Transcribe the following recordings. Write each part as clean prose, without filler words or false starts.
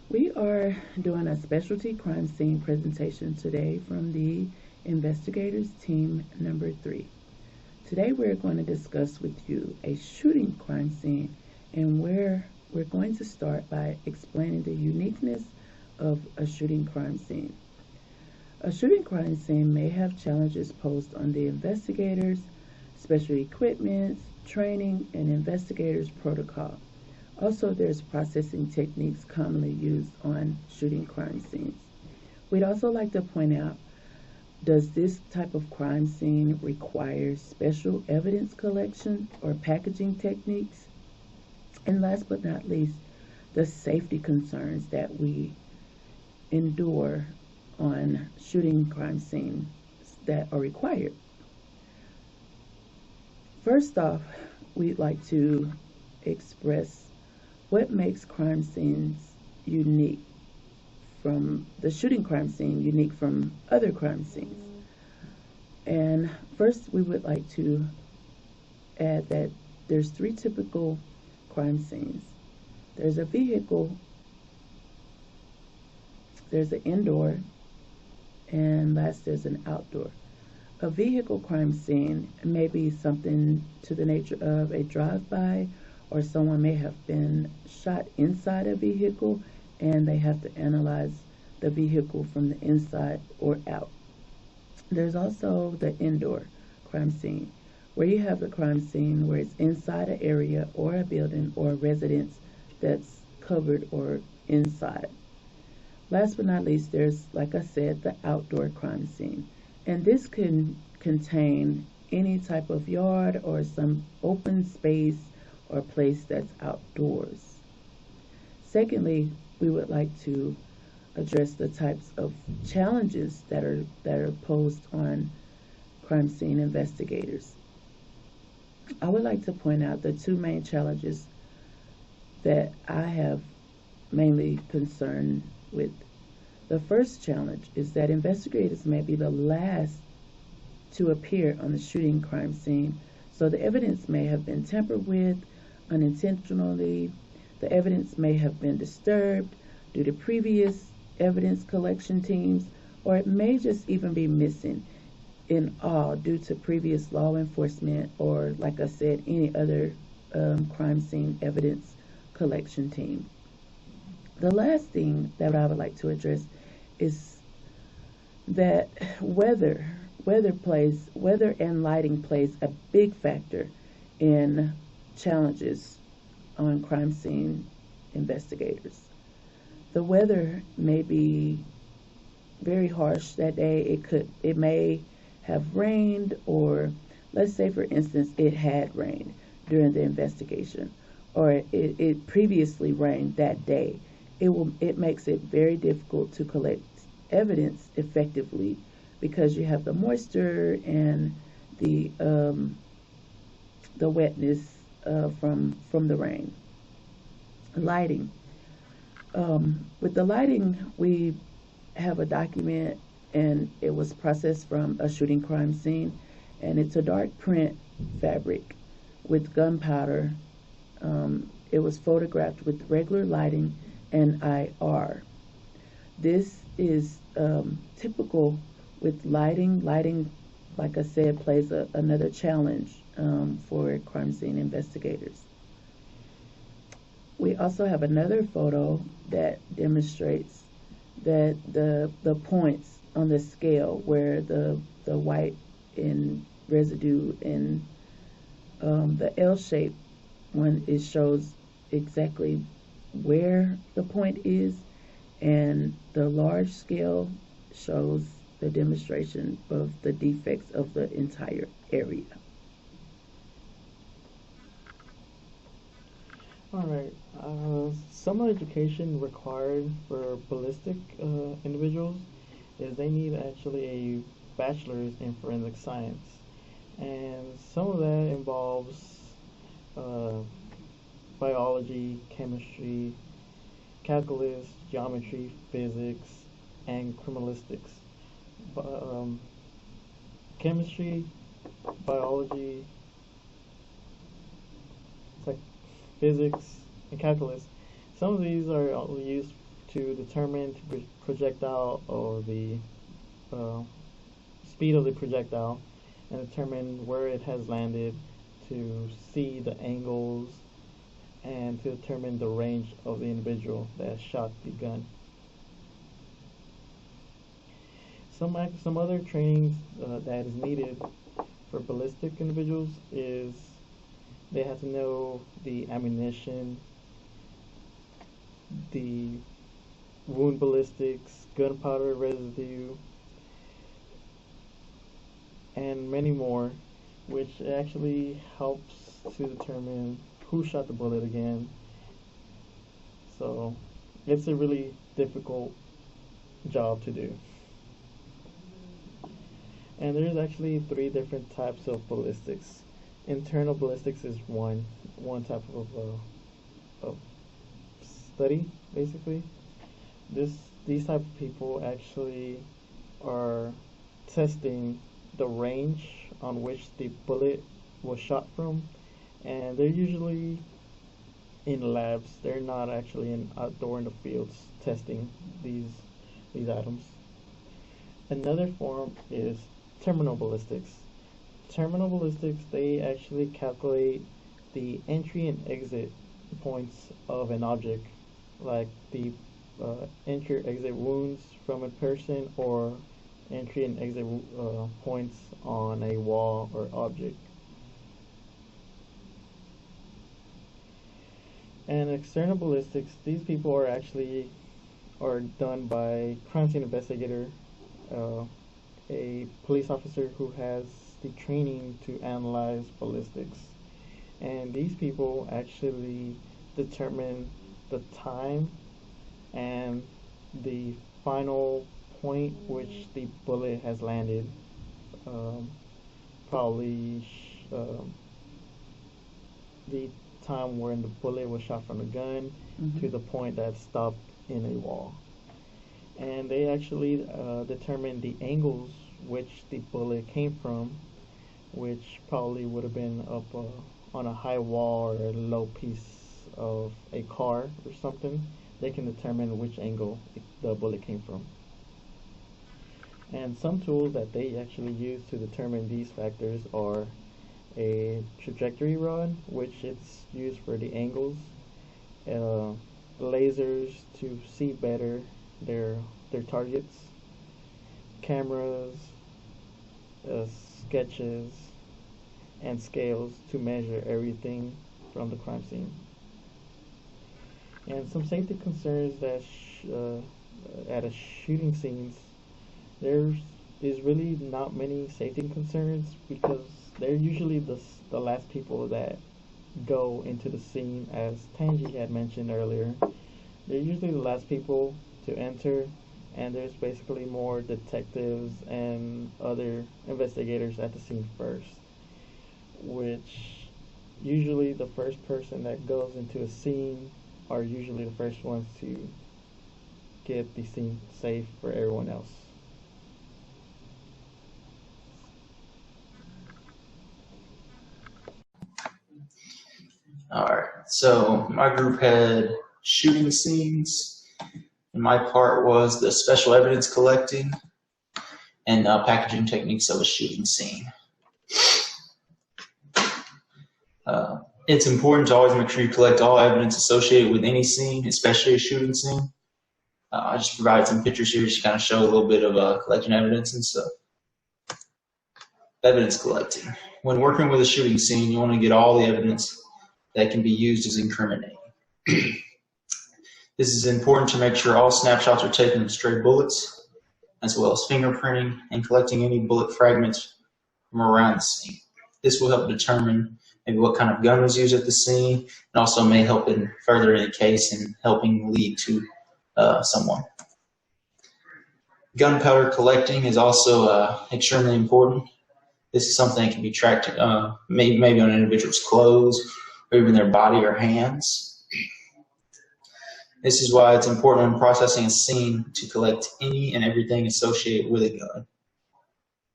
We are doing a specialty crime scene presentation today from the investigators team number 3. Today we're going to discuss with you a shooting crime scene, and where we're going to start by explaining the uniqueness of a shooting crime scene. A shooting crime scene may have challenges posed on the investigators, special equipment, training, and investigators protocol. Also, there's processing techniques commonly used on shooting crime scenes. We'd also like to point out, does this type of crime scene require special evidence collection or packaging techniques? And last but not least, the safety concerns that we endure on shooting crime scenes that are required. First off, we'd like to express what makes crime scenes unique from the shooting crime scene, unique from other crime scenes. And first, we would like to add that there's 3 typical crime scenes. There's a vehicle, there's an indoor, and last there's an outdoor. A vehicle crime scene may be something to the nature of a drive-by, or someone may have been shot inside a vehicle and they have to analyze the vehicle from the inside or out. There's also the indoor crime scene, where you have the crime scene where it's inside an area or a building or a residence that's covered or inside. Last but not least, there's, like I said, the outdoor crime scene. And this can contain any type of yard or some open space or place that's outdoors. Secondly, we would like to address the types of challenges that are posed on crime scene investigators. I would like to point out the 2 main challenges that I have mainly concern with. The first challenge is that investigators may be the last to appear on the shooting crime scene, so the evidence may have been tampered with unintentionally. The evidence may have been disturbed due to previous evidence collection teams, or it may just even be missing in all due to previous law enforcement or, like I said, any other crime scene evidence collection team. The last thing that I would like to address is that weather and lighting plays a big factor in challenges on crime scene investigators. The weather may be very harsh that day. It may have rained, or let's say for instance it had rained during the investigation, or it previously rained that day. It makes it very difficult to collect evidence effectively because you have the moisture and the wetness from the rain. Lighting. With the lighting, we have a document, and it was processed from a shooting crime scene, and it's a dark print fabric with gunpowder. It was photographed with regular lighting and IR. This is typical with lighting. Lighting, like I said, plays another challenge for crime scene investigators. We also have another photo that demonstrates that the points on the scale where the white in residue and the L shape one, it shows exactly where the point is, and the large scale shows the demonstration of the defects of the entire area. Alright, summer education required for ballistic individuals is they need actually a bachelor's in forensic science, and some of that involves biology, chemistry, calculus, geometry, physics, and criminalistics. Chemistry, biology, physics, and calculus. Some of these are used to determine the projectile or the speed of the projectile and determine where it has landed, to see the angles, and to determine the range of the individual that shot the gun. Some other trainings that is needed for ballistic individuals is they have to know the ammunition, the wound ballistics, gunpowder residue, and many more, which actually helps to determine who shot the bullet again. So it's a really difficult job to do. And there's actually 3 different types of ballistics. Internal ballistics is one type of study, basically. These type of people actually are testing the range on which the bullet was shot from, and they're usually in labs. They're not actually outdoor in the fields testing these items. Another form is terminal ballistics. Terminal ballistics, they actually calculate the entry and exit points of an object, like the entry-exit wounds from a person, or entry and exit points on a wall or object. And external ballistics, these people are done by crime scene investigator, a police officer who has the training to analyze ballistics. And these people actually determine the time and the final point which the bullet has landed, probably the time when the bullet was shot from the gun to the point that stopped in a wall. And they actually determine the angles which the bullet came from, which probably would have been up on a high wall or a low piece of a car or something. They can determine which angle the bullet came from. And some tools that they actually use to determine these factors are a trajectory rod, which it's used for the angles, lasers to see better their targets, cameras, sketches, and scales to measure everything from the crime scene. And some safety concerns that at a shooting scenes, there is really not many safety concerns, because they're usually the last people that go into the scene. As Tanji had mentioned earlier, they're usually the last people to enter, and there's basically more detectives and other investigators at the scene first, which usually the first person that goes into a scene are usually the first ones to get the scene safe for everyone else. Alright, so my group had shooting scenes, and my part was the special evidence collecting and packaging techniques of a shooting scene. It's important to always make sure you collect all evidence associated with any scene, especially a shooting scene. I just provided some pictures here just to kind of show a little bit of collecting evidence and stuff. Evidence collecting. When working with a shooting scene, you want to get all the evidence that can be used as incriminating. This is important to make sure all snapshots are taken of stray bullets, as well as fingerprinting and collecting any bullet fragments from around the scene. This will help determine maybe what kind of gun was used at the scene, and also may help in furthering the case and helping lead to someone. Gunpowder collecting is also extremely important. This is something that can be tracked maybe on an individual's clothes or even their body or hands. This is why it's important when processing a scene to collect any and everything associated with a gun.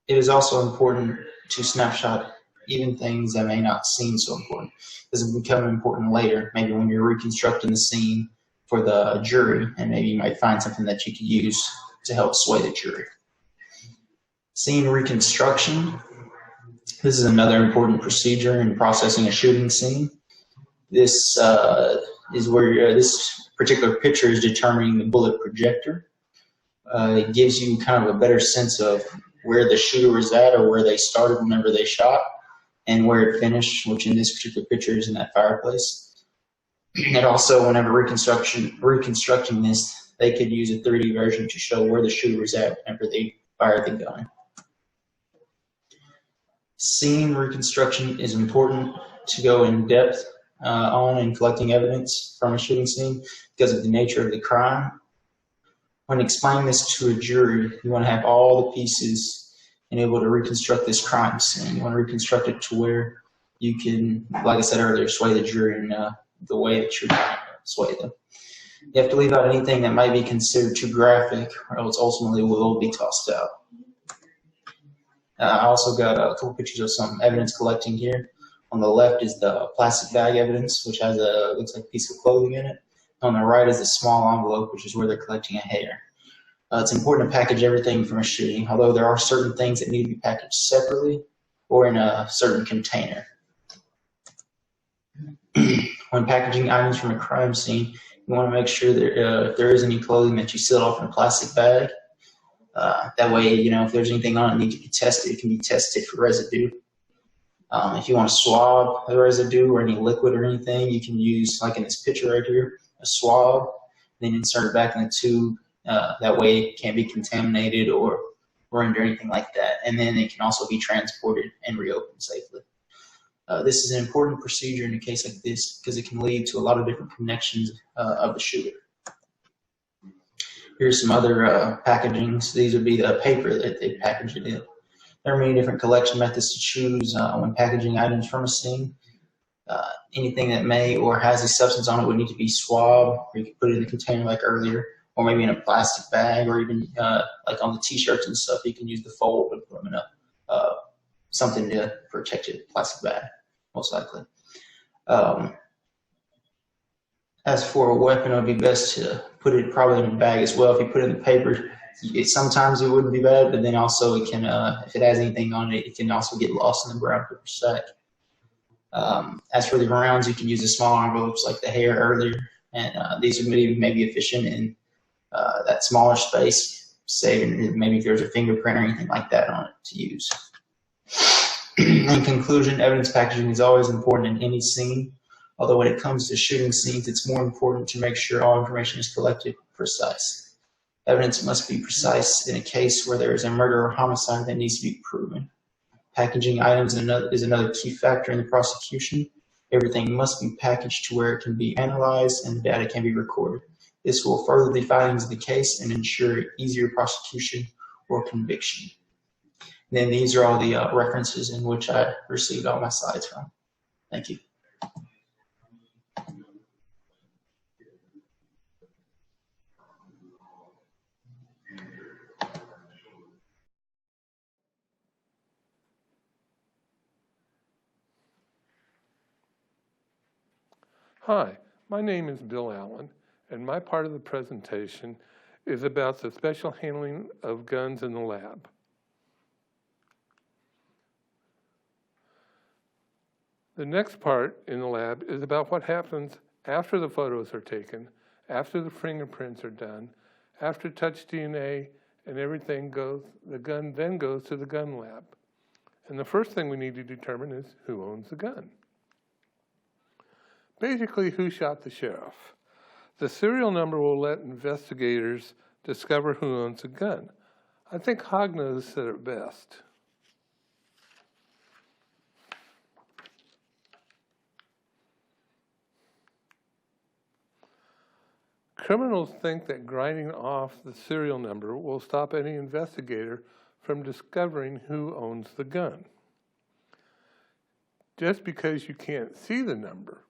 It is also important to snapshot even things that may not seem so important. This will become important later, maybe when you're reconstructing the scene for the jury, and maybe you might find something that you could use to help sway the jury. Scene reconstruction. This is another important procedure in processing a shooting scene. This is where this particular picture is determining the bullet projector. It gives you kind of a better sense of where the shooter was at or where they started whenever they shot and where it finished, which in this particular picture is in that fireplace. And also, whenever reconstructing this, they could use a 3D version to show where the shooter was at whenever they fired the gun. Scene reconstruction is important to go in depth on in collecting evidence from a shooting scene because of the nature of the crime. When explaining this to a jury, you want to have all the pieces and able to reconstruct this crime scene. You want to reconstruct it to where you can, like I said earlier, sway the jury in the way that you're trying to sway them. You have to leave out anything that might be considered too graphic, or else ultimately will be tossed out. I also got a couple pictures of some evidence collecting here. On the left is the plastic bag evidence, which has looks like a piece of clothing in it. On the right is a small envelope, which is where they're collecting a hair. It's important to package everything from a shooting, although there are certain things that need to be packaged separately or in a certain container. When packaging items from a crime scene, you want to make sure that if there is any clothing that you seal off in a plastic bag. That way, if there's anything on it that needs to be tested, it can be tested for residue. If you want to swab the residue or any liquid or anything, you can use, like in this picture right here, a swab, then insert it back in the tube. That way it can't be contaminated or ruined or anything like that. And then it can also be transported and reopened safely. This is an important procedure in a case like this because it can lead to a lot of different connections of the shooter. Here's some other packagings. These would be the paper that they package it in. There are many different collection methods to choose when packaging items from a scene. Anything that may or has a substance on it would need to be swabbed, or you could put it in a container like earlier, or maybe in a plastic bag, or even like on the t-shirts and stuff, you can use the fold and put them in something to protect it, plastic bag, most likely. As for a weapon, it would be best to put it probably in a bag as well. If you put it in the paper, sometimes it wouldn't be bad, but then also it can, if it has anything on it, it can also get lost in the brown paper sack. As for the rounds, you can use the small envelopes like the hair earlier, and these would be maybe efficient in that smaller space, saving maybe if there's a fingerprint or anything like that on it to use. In conclusion, evidence packaging is always important in any scene. Although when it comes to shooting scenes, it's more important to make sure all information is collected precise. Evidence must be precise in a case where there is a murder or homicide that needs to be proven. Packaging items is another key factor in the prosecution. Everything must be packaged to where it can be analyzed and the data can be recorded. This will further the findings of the case and ensure easier prosecution or conviction. And then these are all the references in which I received all my slides from. Thank you. Hi, my name is Bill Allen, and my part of the presentation is about the special handling of guns in the lab. The next part in the lab is about what happens after the photos are taken, after the fingerprints are done, after touch DNA and everything goes, the gun then goes to the gun lab. And the first thing we need to determine is who owns the gun. Basically, who shot the sheriff? The serial number will let investigators discover who owns the gun. I think Hogna said it best. Criminals think that grinding off the serial number will stop any investigator from discovering who owns the gun. Just because you can't see the number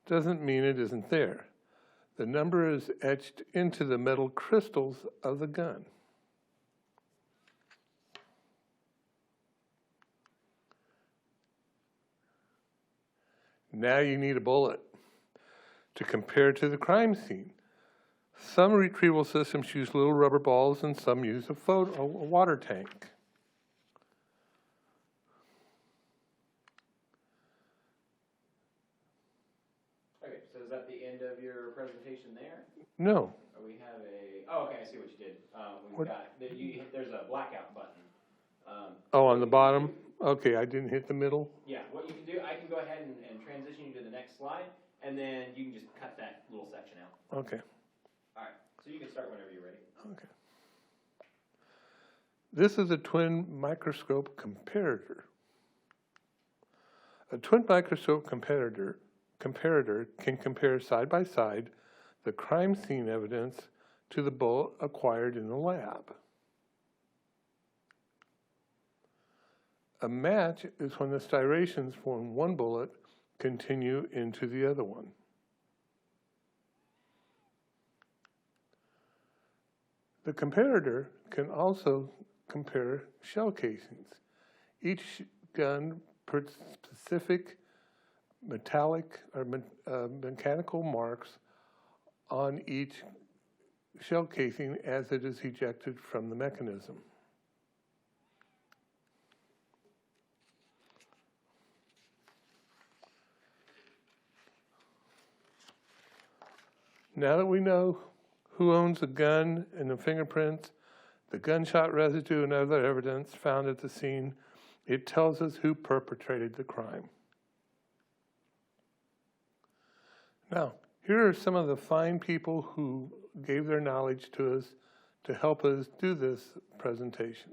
doesn't mean it isn't there. The number is etched into the metal crystals of the gun. Now you need a bullet to compare to the crime scene. Some retrieval systems use little rubber balls and some use a water tank. Okay, so is that the end of your presentation there? No. We have oh, okay, I see what you did. There's a blackout button. Oh, on the bottom? Okay, I didn't hit the middle. Yeah, what you can do, I can go ahead and transition you to the next slide, and then you can just cut that little section out. Okay. All right, so you can start whenever you're ready. Okay. This is a twin microscope comparator. A twin microscope comparator can compare side by side the crime scene evidence to the bullet acquired in the lab. A match is when the striations from one bullet continue into the other one. The comparator can also compare shell casings. Each gun puts specific metallic or mechanical marks on each shell casing as it is ejected from the mechanism. Now that we know who owns the gun and the fingerprints, the gunshot residue and other evidence found at the scene, it tells us who perpetrated the crime. Now, here are some of the fine people who gave their knowledge to us to help us do this presentation.